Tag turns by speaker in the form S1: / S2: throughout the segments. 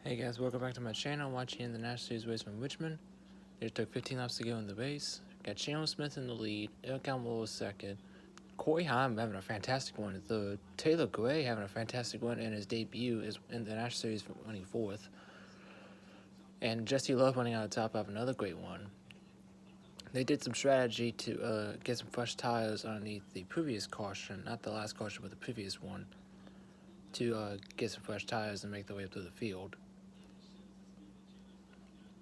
S1: Hey guys, welcome back to my channel. Watching the National Series race from Richmond. It took 15 laps to go in the race. Got Chandler Smith in the lead. Eric Almirola was second. Corey Heim having a fantastic one in third. Taylor Gray having a fantastic one in his debut is in the National Series running fourth. And Jesse Love running out of top have another great one. They did some strategy to get some fresh tires underneath the previous caution, not the last caution, but the previous one, to get some fresh tires and make their way up to the field.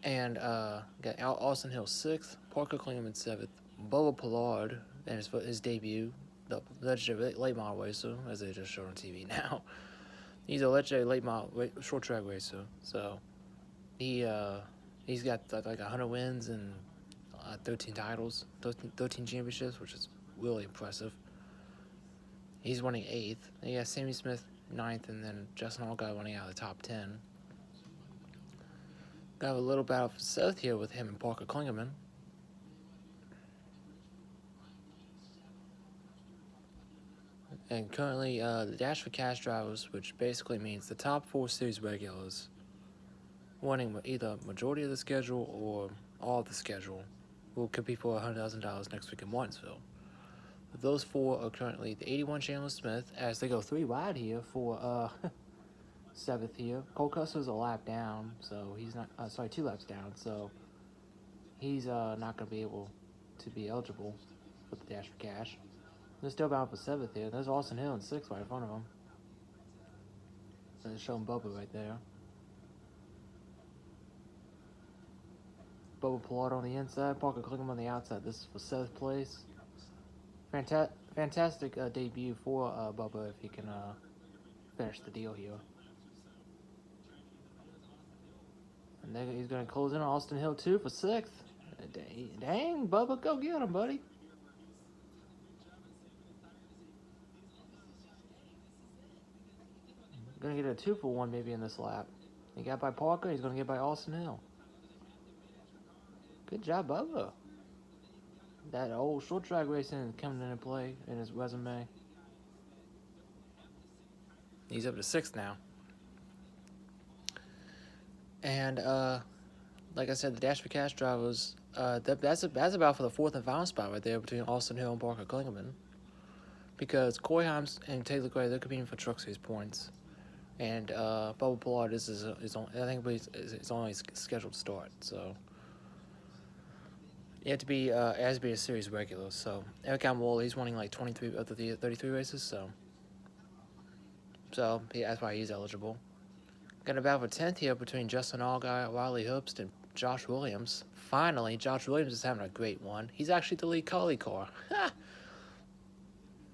S1: And got Austin Hill 6th, Parker Kligerman 7th, Bubba Pollard in his debut, the legendary late model racer, as they just showed on TV now. He's a legendary late model short track racer, so he's got like 100 wins and 13 titles, 13 championships, which is really impressive. He's running 8th. And you got Sammy Smith 9th, and then Justin Allgaier running out of the top 10. Got a little battle for 7th here with him and Parker Kligerman. And currently, the Dash for Cash drivers, which basically means the top 4 series regulars, winning either majority of the schedule or all of the schedule, will compete for $100,000 next week in Martinsville. Those 4 are currently the 81 Chandler Smith, as they go 3 wide here for 7th here. Cole Custer's a lap down, so he's not, 2 laps down, so he's not going to be able to be eligible for the Dash for Cash. They're still bound for 7th here. There's Austin Hill in 6th right in front of him. They're showing Bubba right there. Bubba Pollard on the inside, Parker Kligerman on the outside. This is for 7th place. Fantastic debut for Bubba if he can finish the deal here. And then he's going to close in on Austin Hill too for 6th. Dang, Bubba, go get him, buddy. Gonna get a 2-for-1 maybe in this lap. He got by Parker, he's gonna get by Austin Hill. Good job, Bubba. That old short track racing coming into play in his resume. He's up to 6th now. And like I said, the Dash for Cash drivers, that's about for the 4th and final spot right there between Austin Hill and Parker Kligerman. Because Corey Himes and Taylor Gray, they're competing for Truck Series points. And Bubba Pollard is only scheduled to start, so you have to be as be a series regular. So Eric Almirola, he's winning like 23 of the 33 races, so that's why he's eligible. Got a battle for 10th here between Justin Allgaier, Riley Herbst, and Josh Williams. Finally, Josh Williams is having a great one. He's actually the lead Collie car,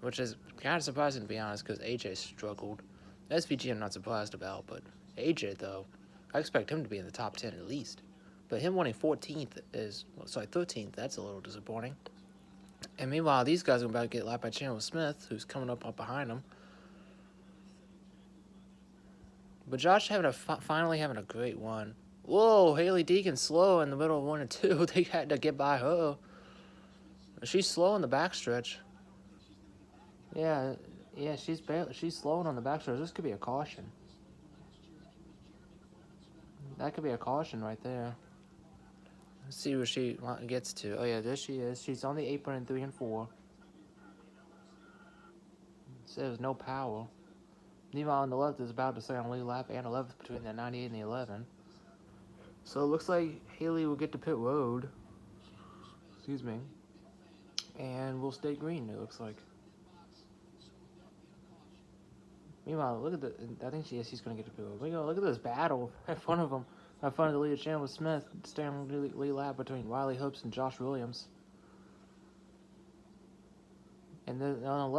S1: which is kind of surprising to be honest, because AJ struggled. SVG I'm not surprised about, but AJ though, I expect him to be in the top 10 at least. But him winning 13th, that's a little disappointing. And meanwhile, these guys are about to get lapped by Chandler Smith, who's coming up behind him. But Josh finally having a great one. Whoa, Haley Deegan slow in the middle of 1 and 2. They had to get by her. She's slow in the backstretch. Yeah, she's slowing on the backstretch. This could be a caution. That could be a caution right there. Let's see where she gets to. Oh yeah, there she is. She's on the apron in 3 and 4. So there's no power. Meanwhile, on the left is about to stay on lead lap and 11th between the 98 and the 11. So it looks like Haley will get to pit road. Excuse me. And we'll stay green, it looks like. Meanwhile, look at I think she's going to get to pit road. Look at this battle in front of them. In front of the leader, Chandler Smith, staying on the lead lap between Riley Herbst and Josh Williams. And then on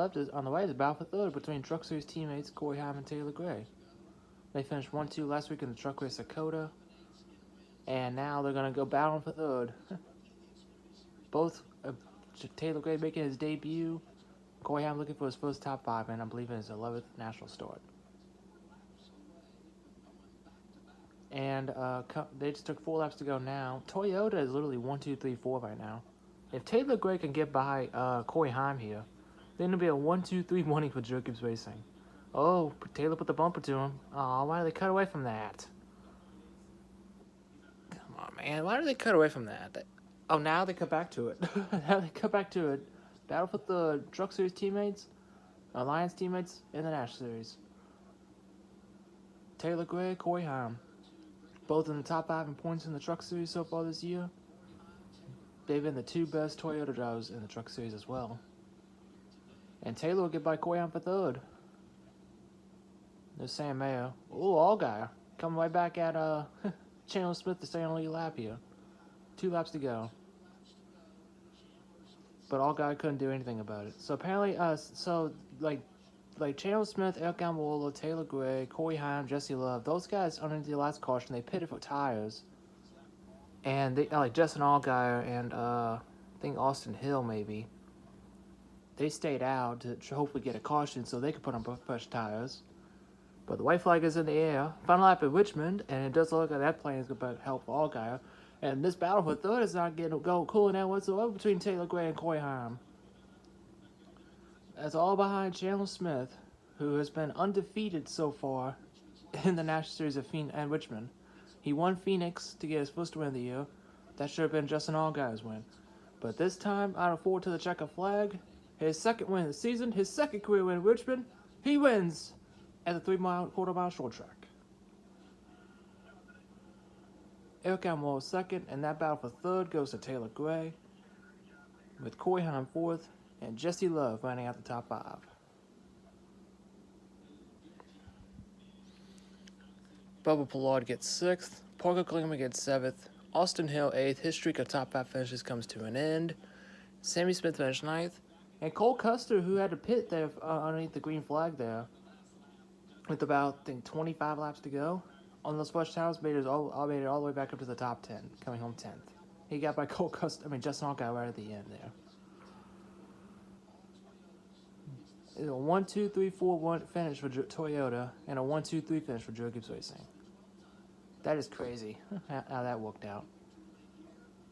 S1: the right is battle for 3rd between Truck Series teammates Corey Heim and Taylor Gray. They finished 1-2 last week in the Truck Race Dakota. And now they're going to go battling for 3rd. Both Taylor Gray making his debut. Corey Heim looking for his first top 5, and I believe in his 11th national start. And they just took 4 laps to go now. Toyota is literally 1, 2, 3, 4 right now. If Taylor Gray can get by Corey Heim here, then it'll be a 1, 2, 3 morning for Jacobs Racing. Oh, Taylor put the bumper to him. Oh, why did they cut away from that? man, why did they cut away from that? Oh, now they cut back to it. Now they cut back to it. Battle for the Truck Series teammates, Alliance teammates, in the Nash Series. Taylor Gray, Corey Heim, both in the top 5 in points in the Truck Series so far this year. They've been the 2 best Toyota drivers in the Truck Series as well. And Taylor will get by Corey Heim for 3rd. There's Sam Mayo. Ooh, Allgaier coming right back at Chandler Smith to stay on the lead lap here. 2 laps to go. But Allgaier couldn't do anything about it. So apparently, like Chandler Smith, Eric Almirola, Taylor Gray, Corey Heim, Jesse Love, those guys underneath the last caution, they pitted for tires. And they, like Justin Allgaier and I think Austin Hill maybe, they stayed out to hopefully get a caution so they could put on fresh tires. But the white flag is in the air. Final lap at Richmond, and it does look like that plan is going to help Allgaier. And this battle for 3rd is not getting cooling out whatsoever between Taylor Gray and Corey Heim. That's all behind Chandler Smith, who has been undefeated so far in the National Series of Richmond. He won Phoenix to get his first win of the year. That should have been Justin Allgaier's win. But this time, out of 4 to the checker flag, his second win of the season, his second career win in Richmond, he wins at the 3-quarter-mile short track. Eric Almirola second, and that battle for 3rd goes to Taylor Gray, with Corey Heim 4th, and Jesse Love running out the top 5. Bubba Pollard gets 6th, Parker Klingman gets 7th, Austin Hill 8th. His streak of top 5 finishes comes to an end. Sammy Smith finished 9th, and Cole Custer, who had to pit there underneath the green flag there, with about, I think, 25 laps to go on those fresh tires, made it all the way back up to the top 10, coming home 10th. He got by Justin Allgaier right at the end there. It's a 1-2-3-4-1 finish for Toyota and a 1-2-3 finish for Joe Gibbs Racing. That is crazy how that worked out.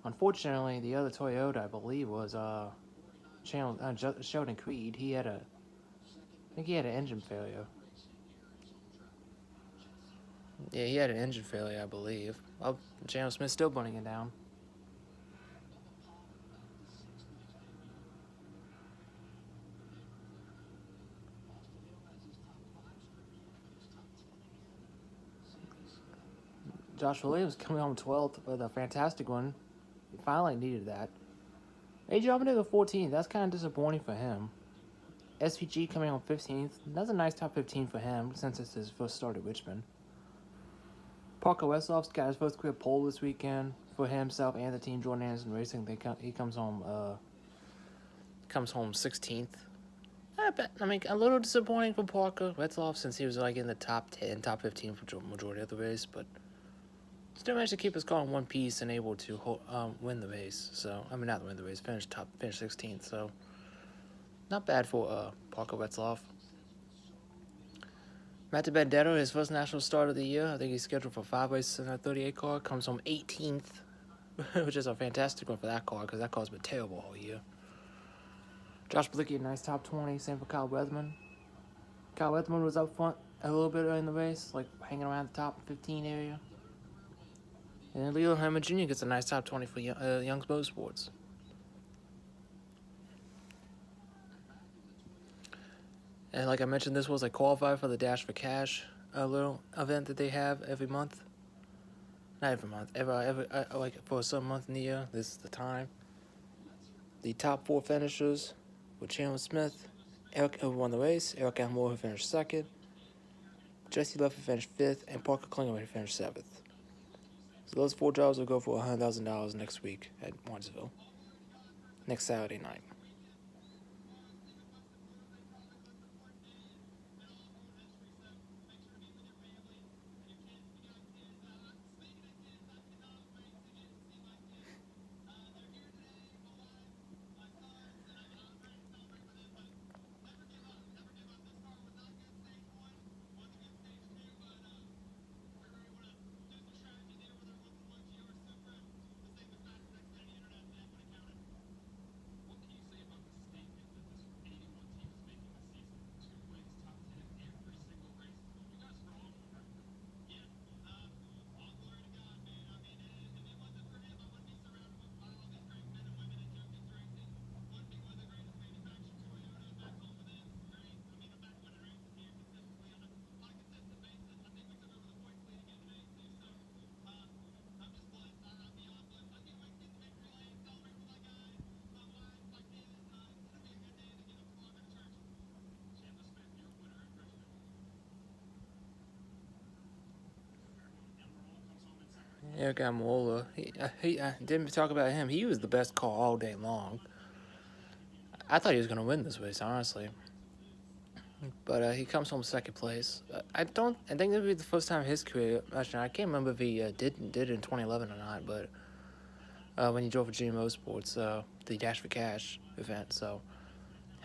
S1: Unfortunately, the other Toyota, I believe, was Sheldon Creed. I think he had an engine failure. Yeah, he had an engine failure, I believe. Oh, Chandler Smith's still bunting it down. Josh Williams coming home 12th with a fantastic one. He finally needed that. AJ Allmendinger 14th. That's kind of disappointing for him. SVG coming home 15th. That's a nice top 15 for him since it's his first start at Richmond. Parker Westhoff's got his first career pole this weekend for himself and the team. Jordan Anderson Racing. He comes home 16th. I mean, a little disappointing for Parker Westhoff since he was like in the top 10, top 15 for the majority of the race, but still managed to keep his car in one piece and able to win the race. So, I mean, not win the race, finish 16th. So, not bad for Parker Westhoff. Matt DiBenedetto, his first national start of the year. I think he's scheduled for 5 races in that 38 car. Comes home 18th, which is a fantastic one for that car because that car's been terrible all year. Josh Bilicki, a nice top 20. Same for Kyle Weatherman. Kyle Weatherman was up front a little bit in the race, like hanging around the top 15 area. And then Leo Herman Jr. gets a nice top 20 for Young's Motorsports. And like I mentioned, this was a qualifier for the Dash for Cash, a little event that they have every month. Not every month, like for some month in the year. This is the time. The top 4 finishers were Chandler Smith, Eric who won the race, Eric Almirola who finished 2nd, Jesse Love who finished 5th, and Parker Klingman who finished 7th. So those 4 drivers will go for $100,000 next week at Martinsville, next Saturday night. Eric Almirola. He didn't talk about him. He was the best call all day long. I thought he was going to win this race, honestly. But he comes home second place. I think it'll be the first time in his career. Actually, I can't remember if he did it in 2011 or not. But when he drove for G Motorsports, the Dash for Cash event. So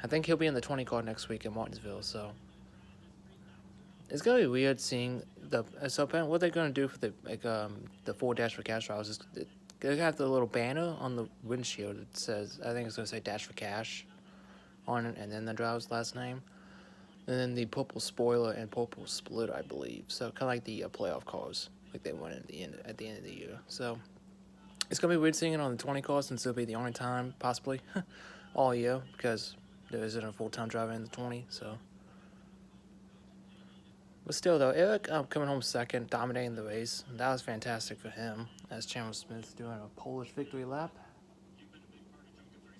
S1: I think he'll be in the 20 car next week in Martinsville. So it's gonna be weird seeing the. So what they're gonna do for the 4 Dash for Cash drivers is they have the little banner on the windshield that says, I think it's gonna say Dash for Cash on it, and then the driver's last name. And then the purple spoiler and purple split, I believe. So kind of like the playoff cars, like they won at the end of the year. So it's gonna be weird seeing it on the 20 cars since it'll be the only time possibly all year because there isn't a full-time driver in the 20. So, but still though, Eric coming home second, dominating the race. That was fantastic for him. As Chandler Smith doing a Polish victory lap,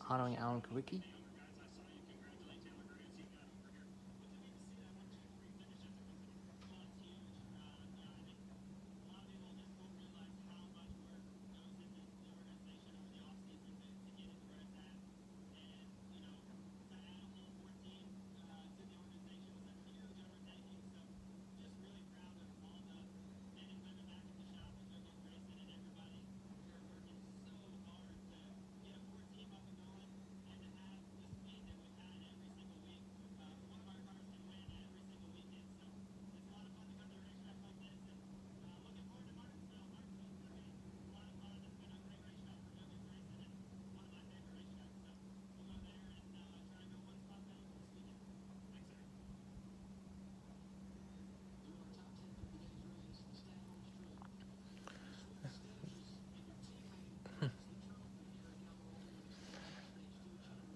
S1: honoring Alan Kawicki.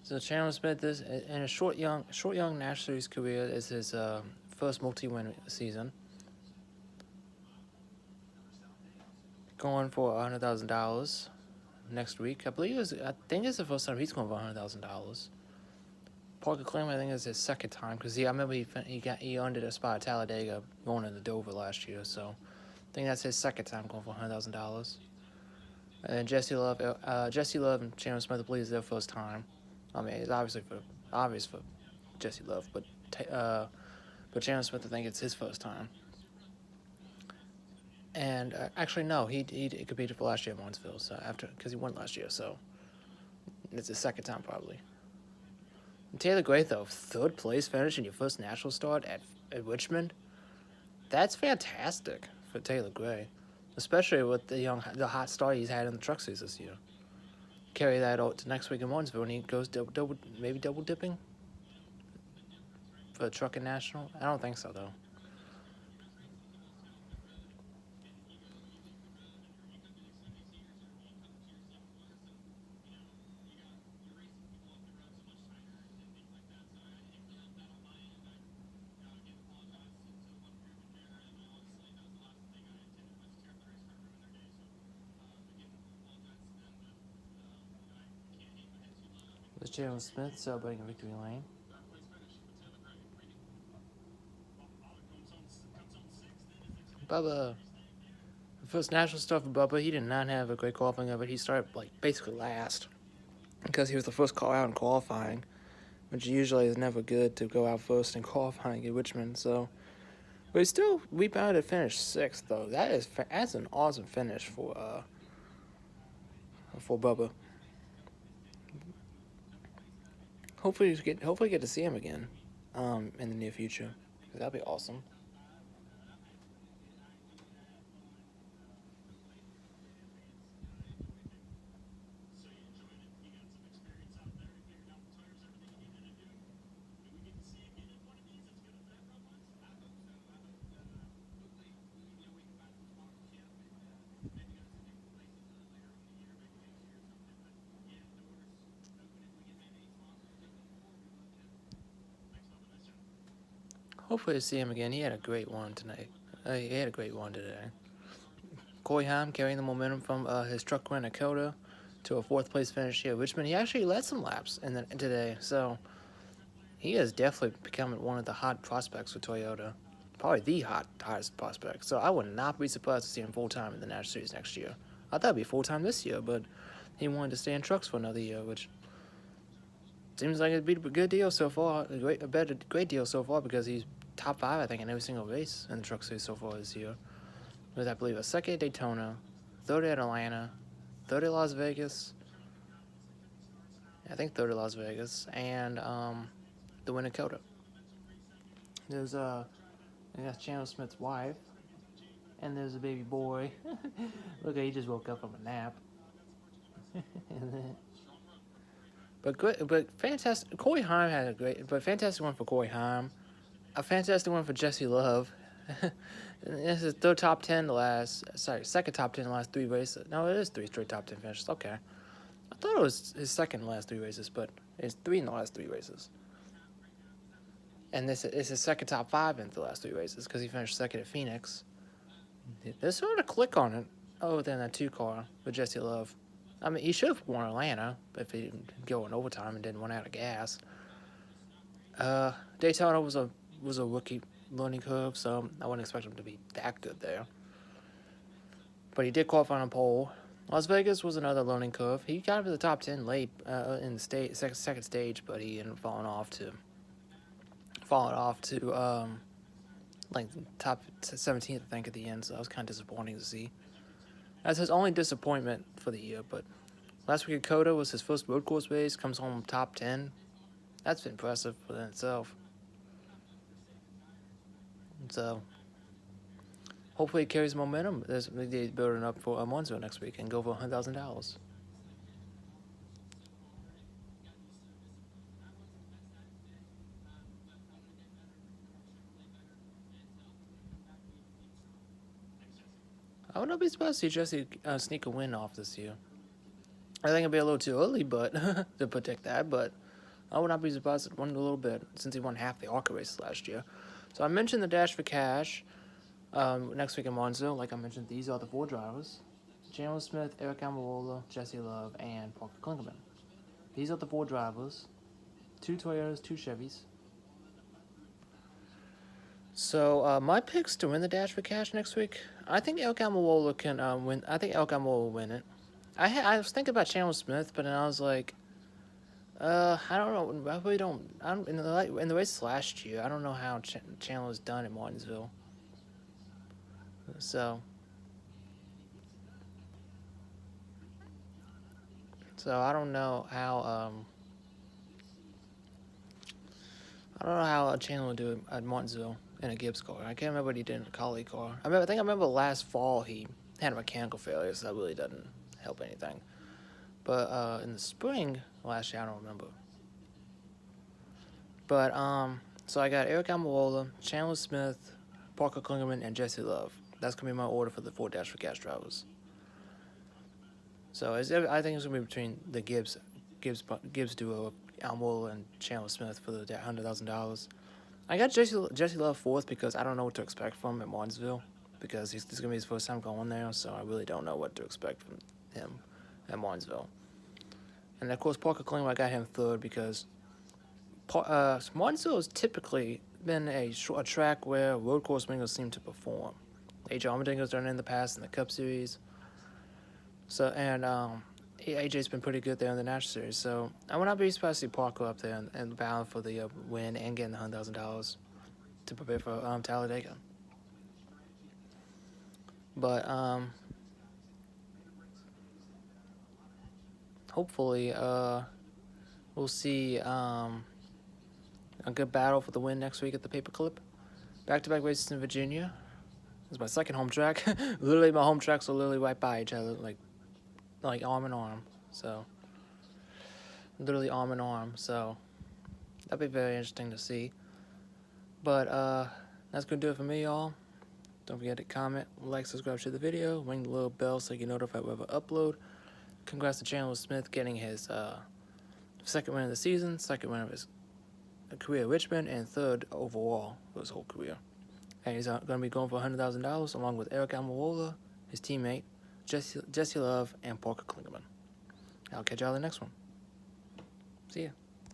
S1: So Chandler Smith, this in a short young National Series career, is his first multi-win season. Going for $100,000 next week. I think it's the first time he's going for $100,000. Parker Clement, I think it's his second time because I remember he earned it a spot at Talladega going into Dover last year. So I think that's his second time going for $100,000. And Jesse Love and Chandler Smith, I believe, is their first time. I mean, it's obvious for Jesse Love, but Chandler Smith, I think it's his first time. And actually, no, he competed for last year at Martinsville, so because he won last year, so it's his second time probably. And Taylor Gray, though, third place finish in your first national start at Richmond. That's fantastic for Taylor Gray, especially with the hot start he's had in the truck series this year. Carry that out to next week in Martinsville, and he goes maybe double dipping for the truck and national. I don't think so though. There's Jalen Smith celebrating victory lane. Bubba. The first national start for Bubba, he did not have a great qualifying of it. He started basically last because he was the first car out in qualifying, which usually is never good to go out first in qualifying at Richmond. So, but he still rebounded to finish sixth though. That's an awesome finish for Bubba. Hopefully get to see him again in the near future. That'd be awesome. Hopefully to see him again. He had a great one tonight. He had a great one today. Corey Haim carrying the momentum from his truck win at Dakota to a fourth place finish here at Richmond. He actually led some laps today, so he is definitely becoming one of the hot prospects for Toyota. probably the hottest prospect. So I would not be surprised to see him full-time in the National Series next year. I thought it'd be full-time this year, but he wanted to stay in trucks for another year, which seems like it'd be a good deal so far. A great deal so far, because he's top 5, I think, in every single race in the truck series so far this year. With, I believe, a second at Daytona, third at Atlanta, third at Las Vegas. I think third at Las Vegas, and the win at Coda. There's that's Chandler Smith's wife, and there's a baby boy. Look, he just woke up from a nap. But fantastic. Corey Heim had a fantastic one for Corey Heim. A fantastic one for Jesse Love. This is third top 10 second top 10 in the last 3 races. No, it is 3 straight top 10 finishes. Okay. I thought it was his second in the last 3 races, but it's 3 in the last 3 races. And this is his second top 5 in the last 3 races, because he finished second at Phoenix. There's sort of click on it other than that 2 car with Jesse Love. I mean, he should have won Atlanta if he didn't go in overtime and didn't run out of gas. Daytona was a rookie learning curve, so I wouldn't expect him to be that good there. But he did qualify on pole. Las Vegas was another learning curve. He got into the top 10 late in the second stage, but he ended up falling off to like top 17th, I think, at the end. So that was kind of disappointing to see. That's his only disappointment for the year. But last week at Coda was his first road course race. Comes home top 10. That's impressive within itself. So hopefully it carries momentum. They're building up for Monzo next week and go for $100,000. I would not be surprised to see Jesse sneak a win off this year. I think it'd be a little too early, but to predict that. But I would not be surprised if it won a little bit, since he won half the ARCA races last year. So I mentioned the Dash for Cash next week in Monzo. Like I mentioned, these are the 4 drivers: Chandler Smith, Eric Almirola, Jesse Love, and Parker Kligerman. These are the 4 drivers: 2 Toyotas, 2 Chevys. So my picks to win the Dash for Cash next week: I think Eric Almirola can win. I think Eric Almirola will win it. I was thinking about Chandler Smith, but then I was like, I don't know. I really don't. In the races last year, I don't know how Chandler's done in Martinsville. So I don't know how Chandler will do it at Martinsville in a Gibbs car. I can't remember what he did in a Collie car. I remember last fall he had a mechanical failure, so that really doesn't help anything. But in the spring last year, I don't remember. But so I got Eric Almirola, Chandler Smith, Parker Kligerman, and Jesse Love. That's gonna be my order for the 4 Dash for Cash drivers. So I think it's gonna be between the Gibbs duo, Almirola and Chandler Smith, for the $100,000. I got Jesse Love 4th because I don't know what to expect from him at Martinsville, because this is gonna be his first time going there, so I really don't know what to expect from him at Martinsville. And of course, Parker Kligerman, I got him 3rd because Martinsville has typically been a track where road course wingers seem to perform. AJ Allmendinger's done it in the past in the Cup Series. So, and AJ's been pretty good there in the National Series. So I would not be surprised to see Parker up there and battle for the win and getting the $100,000 to prepare for Talladega. But hopefully we'll see a good battle for the win next week at the Paperclip. Back-to-back races in Virginia. It's my second home track. Literally, my home tracks are literally right by each other, like arm in arm. So, literally arm in arm. So, that'd be very interesting to see. But that's gonna do it for me, y'all. Don't forget to comment, like, subscribe to the video, ring the little bell so you get notified whenever I upload. Congrats to Chandler Smith getting his second win of the season, second win of his career at Richmond, and 3rd overall for his whole career. And he's going to be going for $100,000 along with Eric Almirola, his teammate, Jesse Love, and Parker Kligerman. I'll catch y'all in the next one. See ya.